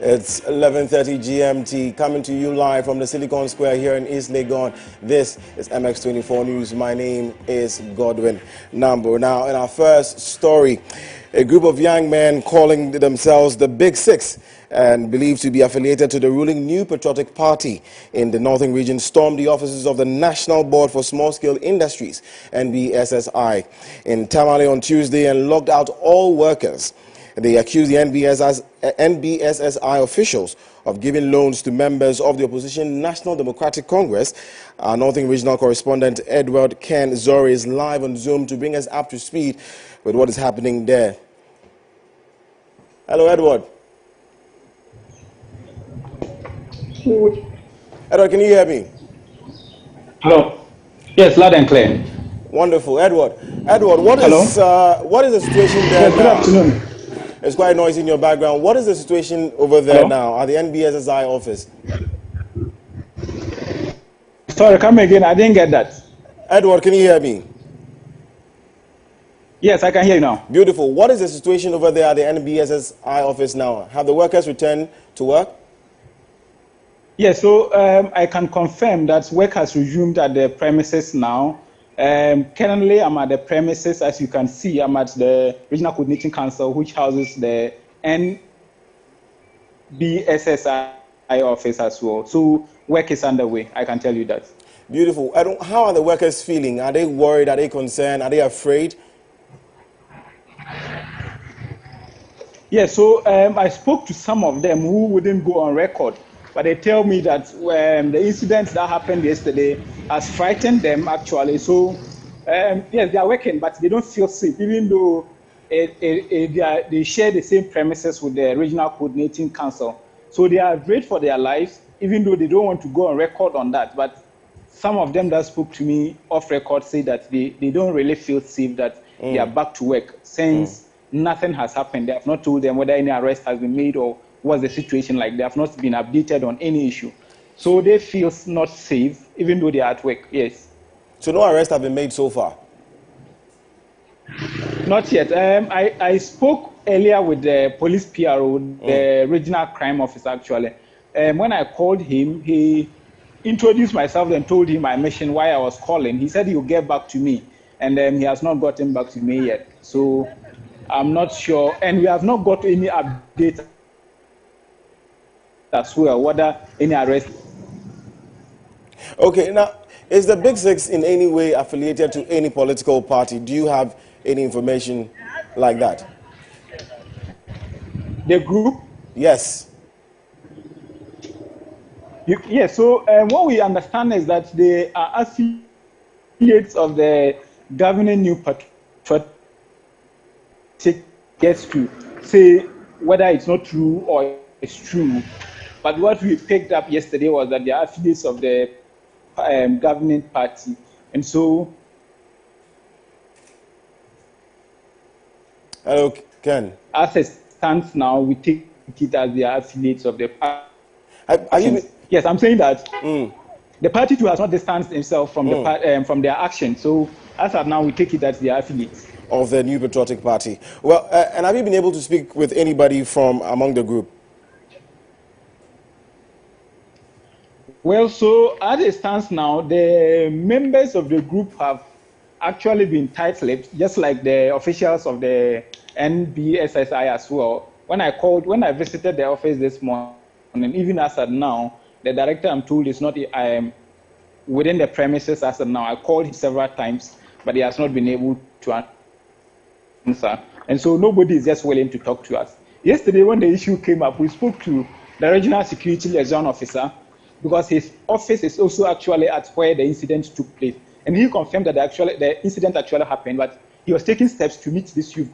It's 11:30 GMT, coming to you live from the Silicon Square here in East Legon. This is MX24 News. My name is Godwin Nambo. Now, in our first story, a group of young men calling themselves the Big Six and believed to be affiliated to the ruling New Patriotic Party in the Northern Region stormed the offices of the National Board for Small-Scale Industries, NBSSI, in Tamale on Tuesday and locked out all workers. They accused the NBSSI officials of giving loans to members of the opposition National Democratic Congress. Our Northern Regional correspondent Edward Ken Zori is live on Zoom to bring us up to speed with what is happening there. Hello, Edward. Edward, can you hear me? Hello. Yes, loud and clear. Wonderful. Edward, what is the situation there now? Good afternoon. It's quite noisy in your background. What is the situation over there now at the NBSSI office? Sorry, come again. I didn't get that. Edward, can you hear me? Yes, I can hear you now. Beautiful. What is the situation over there at the NBSSI office now? Have the workers returned to work? Yes, so I can confirm that work has resumed at the premises now. Currently, I'm at the premises. As you can see, I'm at the Regional Coordinating Council, which houses the NBSSI office as well. So work is underway, I can tell you that. Beautiful. How are the workers feeling? Are they worried? Are they concerned? Are they afraid? Yes, so I spoke to some of them who wouldn't go on record. But they tell me that the incident that happened yesterday has frightened them, actually. So, yes, they are working, but they don't feel safe, even though they share the same premises with the Regional Coordinating Council. So they are afraid for their lives, even though they don't want to go on record on that. But some of them that spoke to me off record say that they don't really feel safe, that they are back to work since nothing has happened. They have not told them whether any arrest has been made or what's the situation like. They have not been updated on any issue. So they feel not safe, even though they are at work, yes. So no arrests have been made so far? Not yet. I spoke earlier with the police PRO, the regional crime officer, actually. When I called him, he introduced myself and told him my mission, why I was calling. He said he would get back to me, and he has not gotten back to me yet. So I'm not sure, and we have not got any update as well, whether any arrest. Okay, now, is the Big Six in any way affiliated to any political party? Do you have any information like that? The group? Yes. Yes, so what we understand is that they are affiliates of the governing New Patriotic gets to say whether it's not true or it's true. But what we picked up yesterday was that they are affiliates of the governing party. And so... Hello, Ken. As it stands now, we take it as they are affiliates of the party. Yes, I'm saying that the party too has not distanced himself from from their action. So as of now, we take it as they are affiliates of the New Patriotic Party. Well, and have you been able to speak with anybody from among the group? Well, so as it stands now, the members of the group have actually been tight-lipped, just like the officials of the NBSSI as well. When I visited the office this morning, even as of now, the director, I'm told, is not within the premises as of now. I called him several times, but he has not been able to answer. And so nobody is just willing to talk to us. Yesterday, when the issue came up, we spoke to the regional security liaison officer, because his office is also actually at where the incident took place. And he confirmed that the incident actually happened, but he was taking steps to meet this youth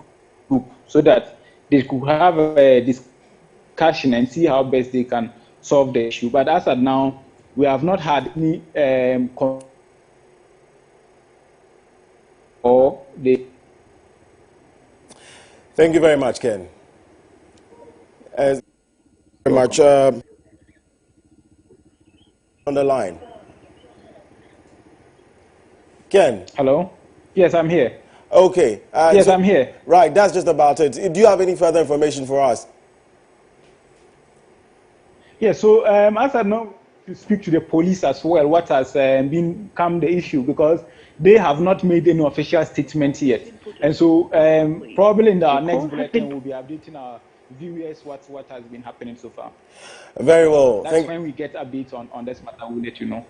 group so that they could have a discussion and see how best they can solve the issue. But as of now, we have not had any Thank you very much, Ken. Very much. On the line. Ken. Hello? Yes, I'm here. Okay. Yes, I'm here. Right, that's just about it. Do you have any further information for us? Yeah, so as I know to speak to the police as well, what has become the issue, because they have not made any official statement yet. And so probably in the next bulletin, we'll be updating our viewers what has been happening so far. Very well. That's when we get updates on this matter, we'll let you know.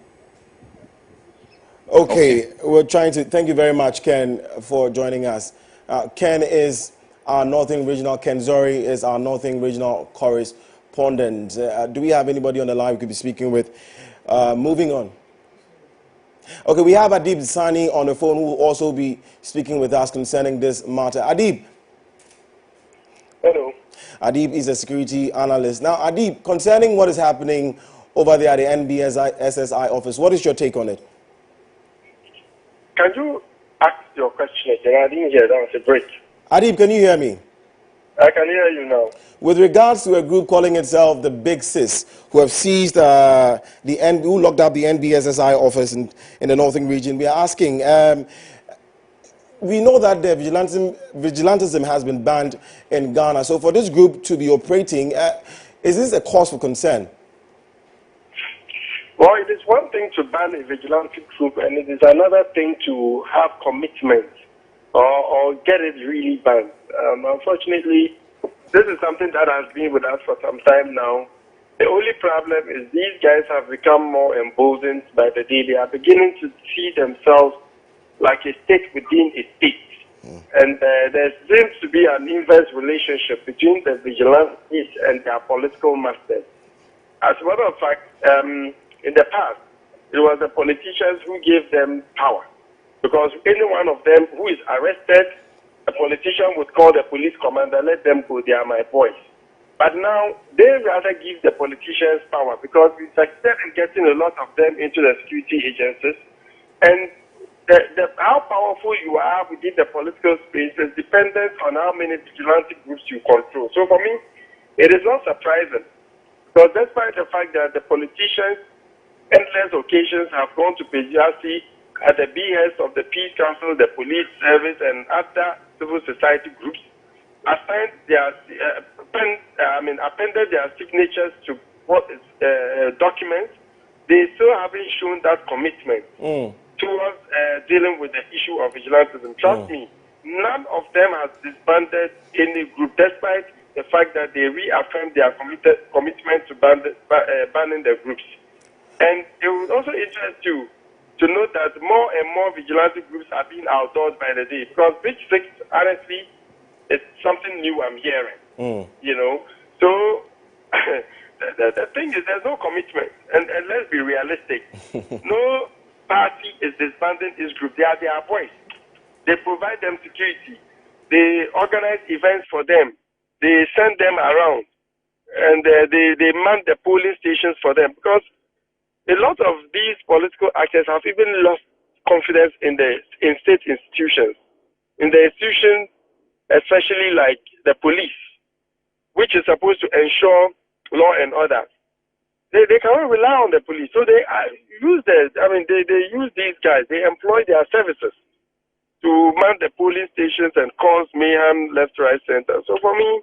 Okay, we're trying to thank you very much, Ken, for joining us. Ken is our Northern Regional, Ken Zori is our Northern Regional correspondent. Do we have anybody on the line we could be speaking with? Moving on. Okay, we have Adib Sani on the phone who will also be speaking with us concerning this matter. Adib. Hello. Adib is a security analyst. Now, Adib, concerning what is happening over there at the NBSSI office, what is your take on it? Can you ask your question again? I didn't hear. That was a break. Adib, can you hear me? I can hear you now. With regards to a group calling itself the Big Sis, who have seized who locked up the NBSSI office in the Northern region, we are asking. We know that the vigilantism has been banned in Ghana. So for this group to be operating, is this a cause for concern? Well, it is one thing to ban a vigilante group, and it is another thing to have commitment or get it really banned. Unfortunately, this is something that has been with us for some time now. The only problem is these guys have become more emboldened by the day. They are beginning to see themselves like a state within a state. And there seems to be an inverse relationship between the vigilantes and their political masters. As a matter of fact, in the past, it was the politicians who gave them power. Because any one of them who is arrested, a politician would call the police commander, let them go, they are my boys. But now, they rather give the politicians power because we succeeded in getting a lot of them into the security agencies. And how powerful you are within the political space is dependent on how many vigilante groups you control. So for me, it is not surprising. Because despite the fact that the politicians, endless occasions, have gone to PGRC at the behest of the Peace Council, the police service, and other civil society groups, appended their signatures to what is documents, they still haven't shown that commitment towards dealing with the issue of vigilantism. Trust me, none of them has disbanded any group, despite the fact that they reaffirmed their commitment to banning the groups. And it would also interest you to note that more and more vigilante groups are being outdoored by the day. Because Big Six, honestly, is something new I'm hearing. You know, so the thing is, there's no commitment, and let's be realistic. No party is disbanding this group. They are their voice. They provide them security. They organize events for them. They send them around, and they man the polling stations for them, because a lot of these political actors have even lost confidence in state institutions, in the institutions, especially like the police, which is supposed to ensure law and order. They cannot rely on the police, so they use they use these guys. They employ their services to man the polling stations and cause mayhem left, right, center. So for me,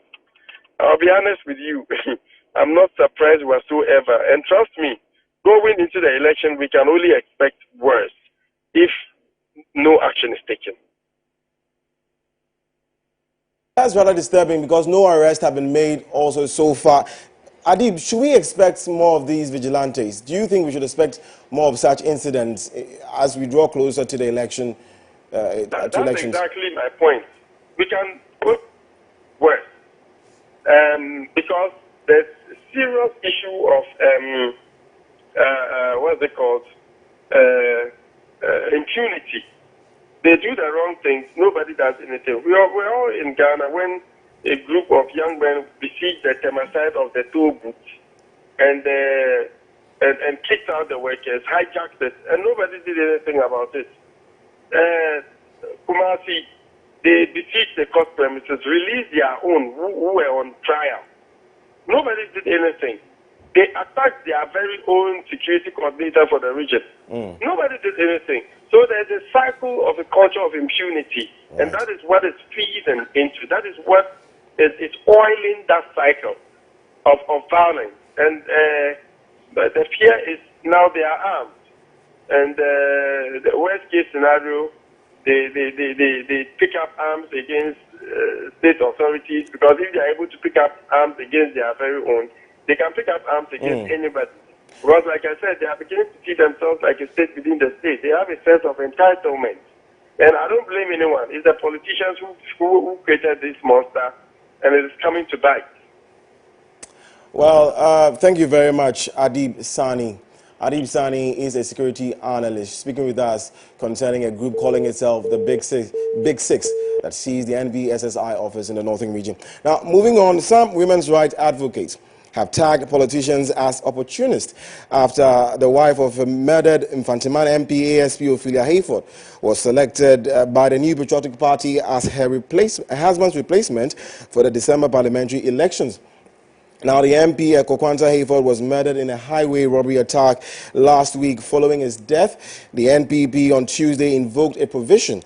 I'll be honest with you, I'm not surprised whatsoever. And trust me, going into the election, we can only expect worse if no action is taken. That's rather disturbing because no arrests have been made also so far. Adib, should we expect more of these vigilantes? Do you think we should expect more of such incidents as we draw closer to the election? That's exactly my point. We can put worse because there's a serious issue of what's it called? Impunity. They do the wrong things. Nobody does anything. We're all in Ghana when a group of young men besieged the Temaside of the toll booth and kicked out the workers, hijacked it, and nobody did anything about it. Kumasi, they besieged the court premises, released their own who were on trial. Nobody did anything. They attacked their very own security coordinator for the region. Nobody did anything. So there's a cycle of a culture of impunity, and that is what is feeding into. That is what is oiling that cycle of violence. And but the fear is now they are armed. And the worst case scenario, they pick up arms against state authorities, because if they are able to pick up arms against their very own, they can pick up arms against anybody. Because, like I said, they are beginning to see themselves like a state within the state. They have a sense of entitlement. And I don't blame anyone. It's the politicians who created this monster, and it is coming to bite. Well, thank you very much, Adib Sani. Adib Sani is a security analyst speaking with us concerning a group calling itself the Big Six that seized the NVSSI office in the Northern region. Now, moving on, some women's rights advocates have tagged politicians as opportunists after the wife of a murdered Infantimana MP ASP Ophelia Hayford was selected by the New Patriotic Party as her husband's replacement for the December parliamentary elections. Now, the MP, Kokwanta Hayford, was murdered in a highway robbery attack last week. Following his death, the NPP on Tuesday invoked a provision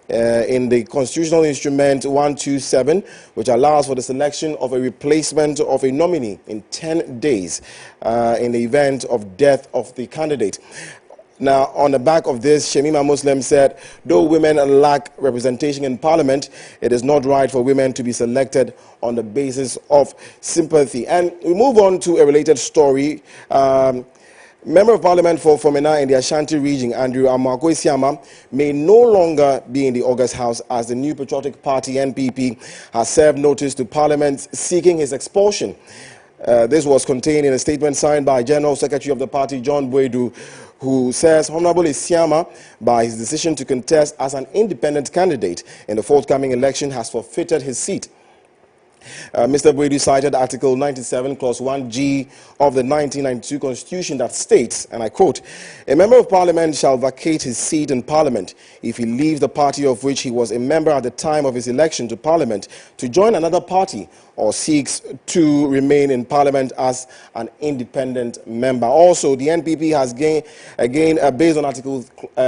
in the constitutional instrument 127, which allows for the selection of a replacement of a nominee in 10 days in the event of death of the candidate. Now, on the back of this, Shemima Muslim said, though women lack representation in parliament, it is not right for women to be selected on the basis of sympathy. And we move on to a related story. Member of Parliament for Fomena in the Ashanti region, Andrew Amakwesiama, may no longer be in the August House as the New Patriotic Party, NPP, has served notice to Parliament seeking his expulsion. This was contained in a statement signed by General Secretary of the party, John Boydu, who says Honorable Isiama, by his decision to contest as an independent candidate in the forthcoming election, has forfeited his seat. Mr. Boydu cited Article 97, Clause 1G of the 1992 Constitution that states, and I quote, "A member of Parliament shall vacate his seat in Parliament if he leaves the party of which he was a member at the time of his election to Parliament to join another party or seeks to remain in Parliament as an independent member." Also, the NPP has based on Article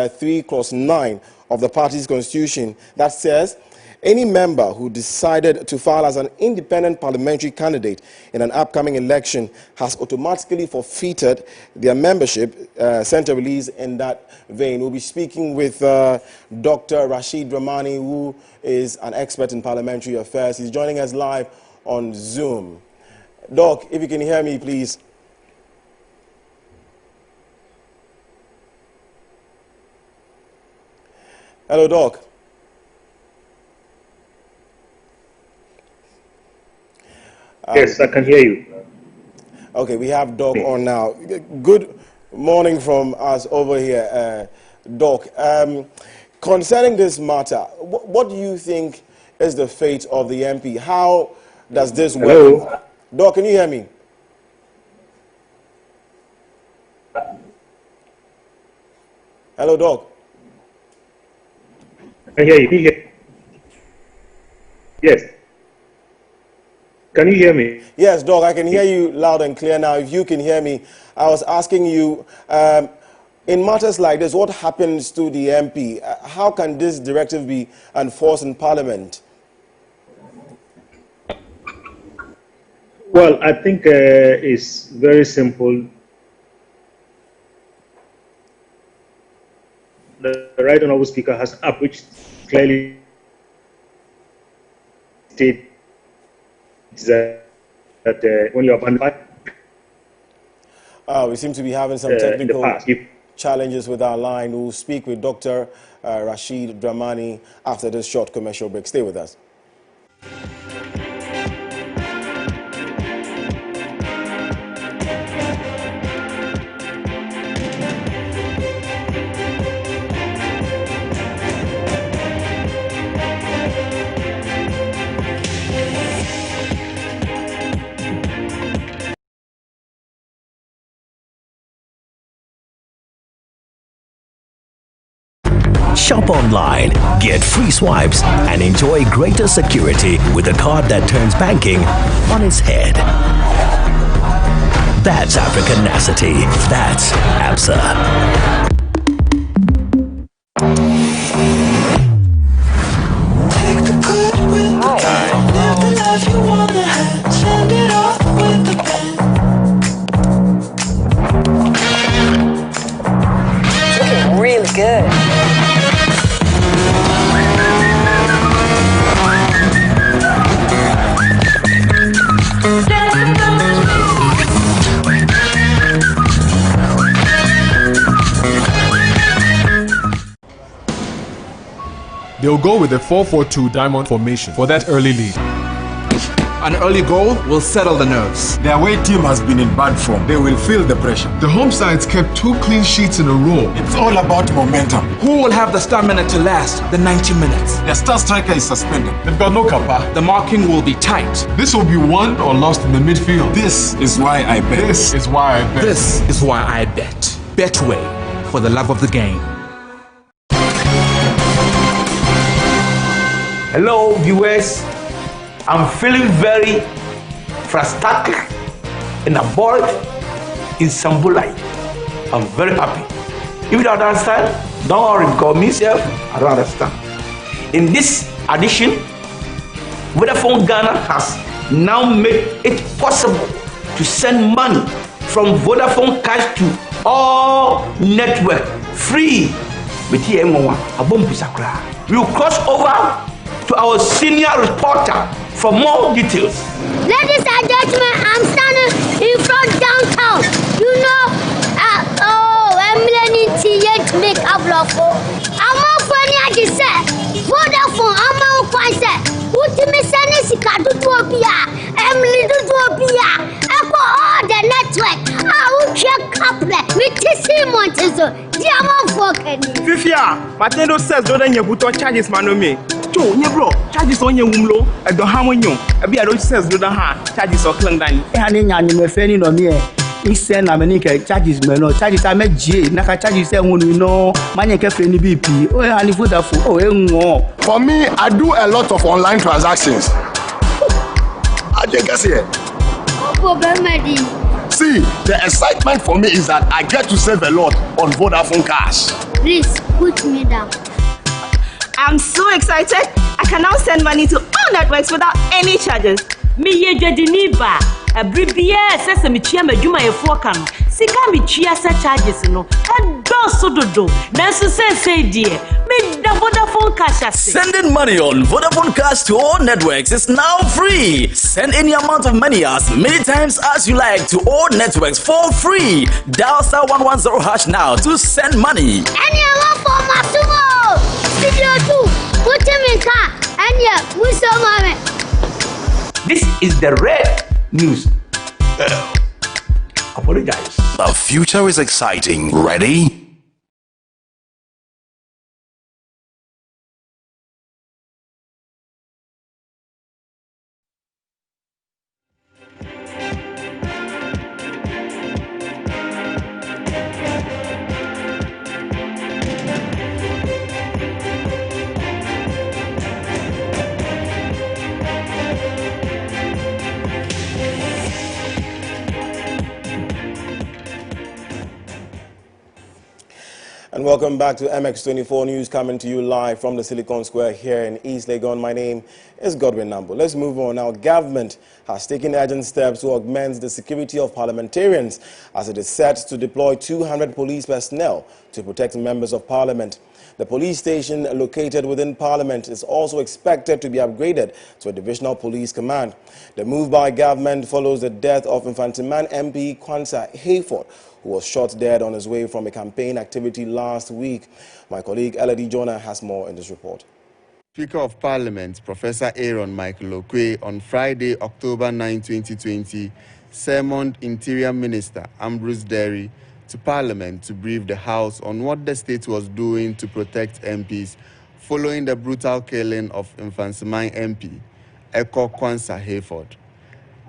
3, Clause 9 of the party's Constitution that says, any member who decided to file as an independent parliamentary candidate in an upcoming election has automatically forfeited their membership, sent a release in that vein. We'll be speaking with Dr. Rashid Dramani, who is an expert in parliamentary affairs. He's joining us live on Zoom. Doc, if you can hear me, please. Hello, Doc. Yes, I can hear you. Okay, we have Doc on now. Good morning from us over here, Doc. Concerning this matter, what do you think is the fate of the MP? How does this work? Hello? Doc, can you hear me? Hello, Doc. I hear you. Can you hear? Yes. Can you hear me? Yes, Doc, I can hear you loud and clear now. If you can hear me, I was asking you, in matters like this, what happens to the MP? How can this directive be enforced in Parliament? Well, I think it's very simple. The Right Honourable Speaker has up, which clearly states that when you have we seem to be having some technical challenges with our line. We'll speak with Dr. Rashid Dramani after this short commercial break. Stay with us. Shop online, get free swipes, and enjoy greater security with a card that turns banking on its head. That's Africanacity. That's ABSA. They'll go with the 4-4-2 diamond formation for that early lead. An early goal will settle the nerves. Their away team has been in bad form. They will feel the pressure. The home sides kept 2 clean sheets in a row. It's all about momentum. Who will have the stamina to last the 90 minutes? Their star striker is suspended. They've got no kappa. The marking will be tight. This will be won or lost in the midfield. This is why I bet. This is why I bet. This is why I bet. Betway, for the love of the game. Hello, viewers. I'm feeling very frustrated and bored in Sambulai. I'm very happy. If you don't understand, don't worry, because myself, I don't understand. In this edition, Vodafone Ghana has now made it possible to send money from Vodafone Cash to all network free. We will cross over to our senior reporter for more details. Ladies and gentlemen, I'm standing in front downtown. You know, I'm learning to make a vlog. I'm not funny as you said. Vodafone, I'm not quite said. Ultimate Senesika to Topia, Emily to Topia, Echo all the network. I will check up there with TC Montezo. Diamond Falcon. Fifia, Matendo says, don't you put on charges, Manome. Joe, you bro, charges on your wumlo, I don't have one young. I be a don't says, do the hand, charges or Clandan. And I'm a friend of me. He sent America charges, no charges. I met J. Naka charges, when you know, money cafe in the BP. Oh, and if oh, for me, I do a lot of online transactions. I just here. See, the excitement for me is that I get to save a lot on Vodafone Cash. Please put me down. I'm so excited. I can now send money to all networks without any charges. Me ye jediniba. Abribia says me chia majuma ye fokan. Sika me chia sa charges no. And do do. Nanso say dear. Me da Vodafone Cash. Sending money on Vodafone Cash to all networks is now free. Send any amount of money as many times as you like to all networks for free. Dial *110# now to send money. Anyone for Masumo. Video 2. Put him in car. And yeah, we saw mommy. This is the red news. Apologize. The future is exciting. Ready? And welcome back to MX24 News, coming to you live from the Silicon Square here in East Legon. My name is Godwin Nambo. Let's move on now. Government has taken urgent steps to augment the security of parliamentarians as it is set to deploy 200 police personnel to protect members of parliament. The police station located within Parliament is also expected to be upgraded to a divisional police command. The move by government follows the death of Infantiman MP Kwanzaa Hayford, who was shot dead on his way from a campaign activity last week. My colleague Elodie Jonah has more in this report. Speaker of Parliament, Professor Aaron Michael Okwe, on Friday, October 9, 2020, summoned Interior Minister Ambrose Derry to Parliament to brief the House on what the state was doing to protect MPs following the brutal killing of Infantiman MP, Eko Kwanzaa Hayford.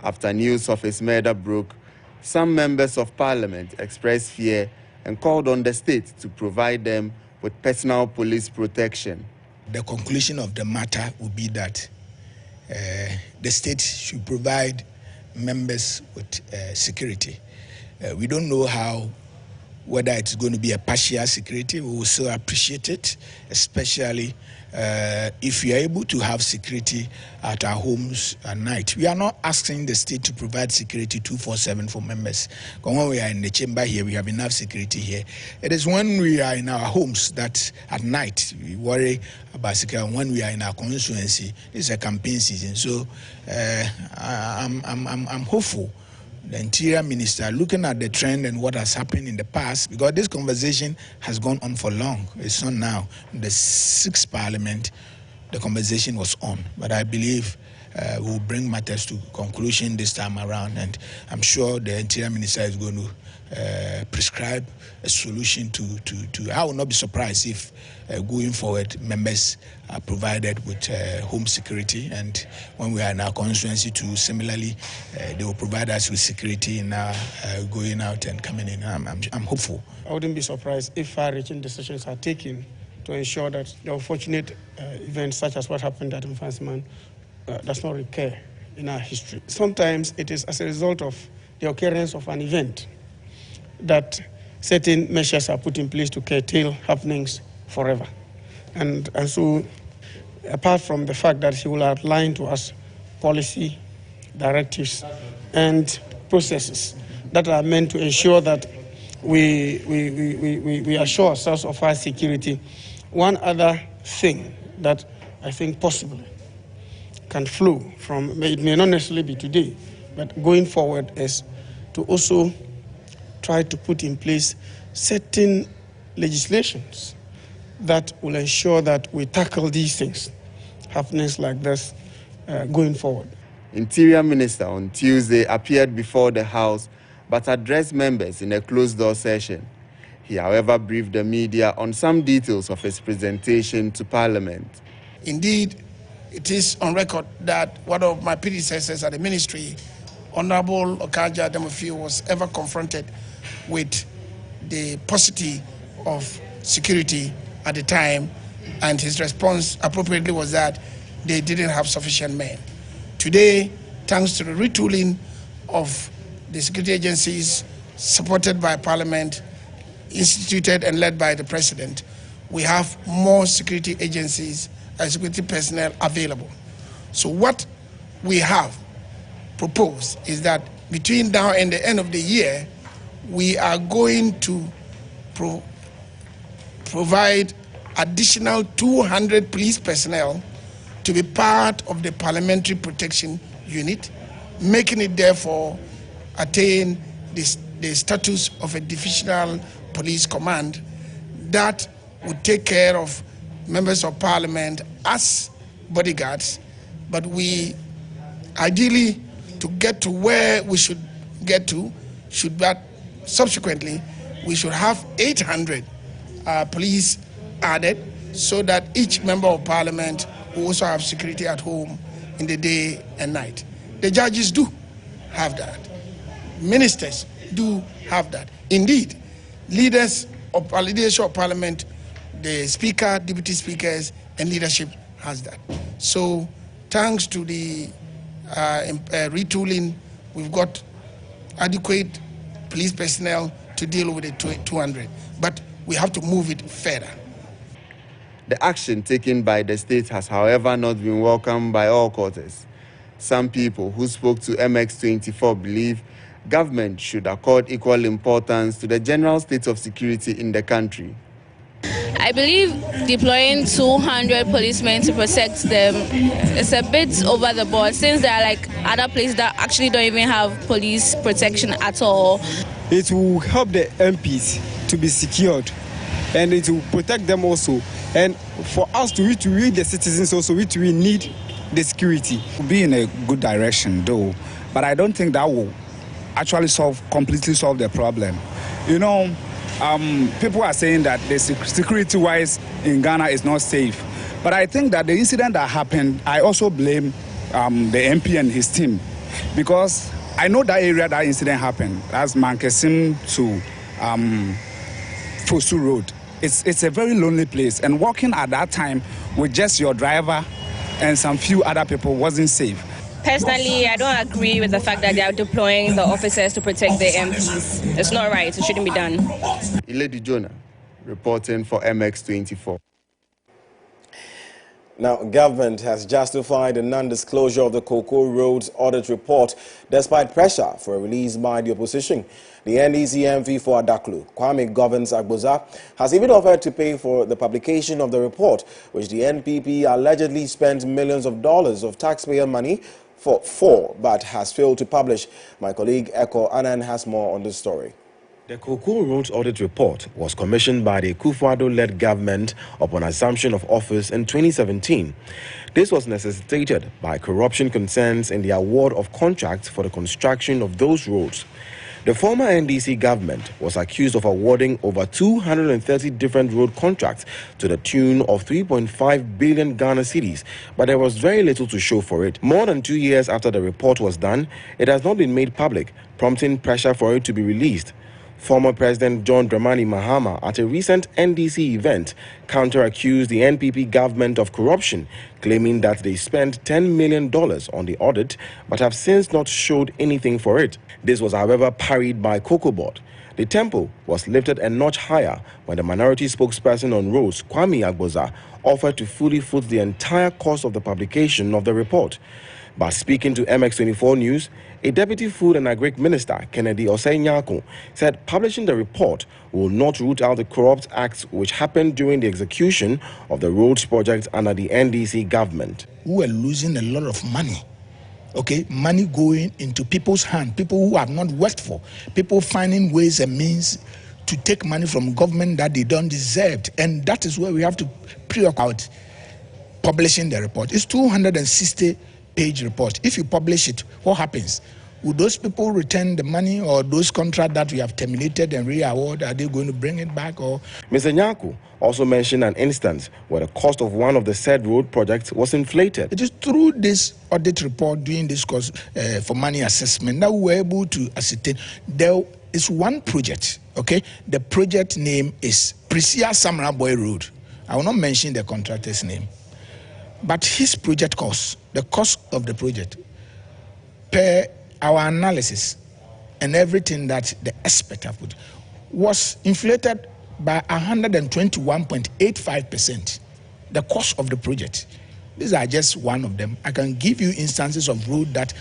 After news of his murder broke, some members of Parliament expressed fear and called on the state to provide them with personal police protection. The conclusion of the matter would be that the state should provide members with security. We don't know whether it's going to be a partial security. We will still appreciate it, especially if we are able to have security at our homes at night. We are not asking the state to provide security 24/7 for members. But when we are in the chamber here, we have enough security here. It is when we are in our homes that at night we worry about security. When we are in our constituency, it's a campaign season. So I'm hopeful the Interior Minister, looking at the trend and what has happened in the past, because this conversation has gone on for long. It's not now. In the 6th Parliament, the conversation was on. But I believe we'll bring matters to conclusion this time around, and I'm sure the Interior Minister is going to prescribe a solution to. I will not be surprised if going forward members are provided with home security, and when we are in our constituency too, similarly, they will provide us with security in our going out and coming in. I'm hopeful. I wouldn't be surprised if far-reaching decisions are taken to ensure that the unfortunate events such as what happened at Mfansiman does not recur in our history. Sometimes it is as a result of the occurrence of an event that certain measures are put in place to curtail happenings forever. And so, apart from the fact that he will outline to us policy, directives, and processes that are meant to ensure that we assure ourselves of our security, one other thing that I think possibly can flow from, it may not necessarily be today, but going forward, is to also try to put in place certain legislations that will ensure that we tackle these things, happenings like this, going forward. Interior Minister on Tuesday appeared before the House but addressed members in a closed-door session. He, however, briefed the media on some details of his presentation to Parliament. Indeed, it is on record that one of my predecessors at the ministry, Honorable Okaja Demofi, was ever confronted with the paucity of security at the time, and his response appropriately was that they didn't have sufficient men. Today, thanks to the retooling of the security agencies supported by Parliament, instituted and led by the President, we have more security agencies and security personnel available. So what we have proposed is that between now and the end of the year, we are going to provide additional 200 police personnel to be part of the Parliamentary Protection Unit, making it therefore attain the status of a divisional police command that would take care of members of Parliament as bodyguards, but we ideally, to get to where we should get to, subsequently, we should have 800 police added so that each member of Parliament will also have security at home in the day and night. The judges do have that. Ministers do have that. Indeed, leadership of Parliament, the Speaker, Deputy Speakers, and leadership has that. So thanks to the retooling, we've got adequate police personnel to deal with the 200. But we have to move it further. The action taken by the state has, however, not been welcomed by all quarters. Some people who spoke to MX24 believe government should accord equal importance to the general state of security in the country. I believe deploying 200 policemen to protect them is a bit over the board, since there are like other places that actually don't even have police protection at all. It will help the MPs to be secured, and it will protect them also. And for us to read the citizens also, we need the security. We'll be in a good direction though, but I don't think that will actually completely solve the problem. You know, people are saying that the security-wise in Ghana is not safe. But I think that the incident that happened, I also blame the MP and his team, because I know that area that incident happened. That's Mankesim to Fosu Road. It's a very lonely place, and walking at that time with just your driver and some few other people wasn't safe. Personally, I don't agree with the fact that they are deploying the officers to protect the MPs. It's not right. It shouldn't be done. Iledi Jonah, reporting for MX24. Now, government has justified the non-disclosure of the Cocoa Roads audit report despite pressure for a release by the opposition. The NDC MP for Adaklu, Kwame Govins Agboza, has even offered to pay for the publication of the report, which the NPP allegedly spent millions of dollars of taxpayer money for 4 but has failed to publish. My colleague Echo Annan has more on this story. The Cocoa Roads Audit Report was commissioned by the Kufuor-led government upon assumption of office in 2017. This was necessitated by corruption concerns in the award of contracts for the construction of those roads. The former NDC government was accused of awarding over 230 different road contracts to the tune of 3.5 billion Ghana cedis, but there was very little to show for it. More than 2 years after the report was done, it has not been made public, prompting pressure for it to be released. Former President John Dramani Mahama, at a recent NDC event, counter-accused the NPP government of corruption, claiming that they spent $10 million on the audit but have since not showed anything for it. This was, however, parried by Cocoa Board. The tempo was lifted a notch higher when the minority spokesperson on roads, Kwame Agboza, offered to fully foot the entire cost of the publication of the report. But speaking to MX24 News, a Deputy Food and Agric Minister, Kennedy Osei-Nyako, said publishing the report will not root out the corrupt acts which happened during the execution of the roads project under the NDC government. We were losing a lot of money. Okay, money going into people's hands, people who have not worked for, people finding ways and means to take money from government that they don't deserve. And that is where we have to preoccupy publishing the report. It's 260-page report. If you publish it, what happens? Will those people return the money, or those contracts that we have terminated and re-award, are they going to bring it back? Or Mr. Nyako also mentioned an instance where the cost of one of the said road projects was inflated. It is through this audit report, doing this cost for money assessment, that we were able to ascertain there is one project. Okay, the project name is Prisia Samra Boy Road. I will not mention the contractor's name, but his project cost, the cost of the project, per our analysis and everything that the expert have put, was inflated by 121.85%. The cost of the project. These are just one of them. I can give you instances of road that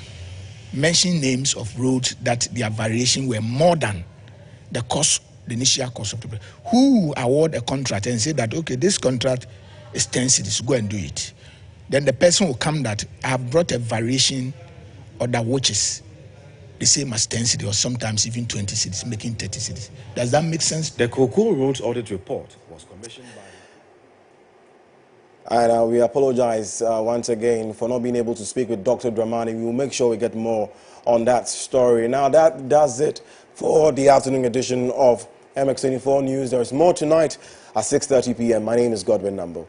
mention names of roads that their variation were more than the cost, the initial cost of the project. Who award a contract and say that, okay, this contract is 10 cedis, go and do it. Then the person will come that I have brought a variation or that which is the same as 10 cedis or sometimes even 20 cedis, making 30 cedis. Does that make sense? The Cocoa Roads Audit Report was commissioned by... And we apologize once again for not being able to speak with Dr. Dramani. We will make sure we get more on that story. Now that does it for the afternoon edition of MX24 News. There is more tonight at 6:30 p.m. My name is Godwin Nambo.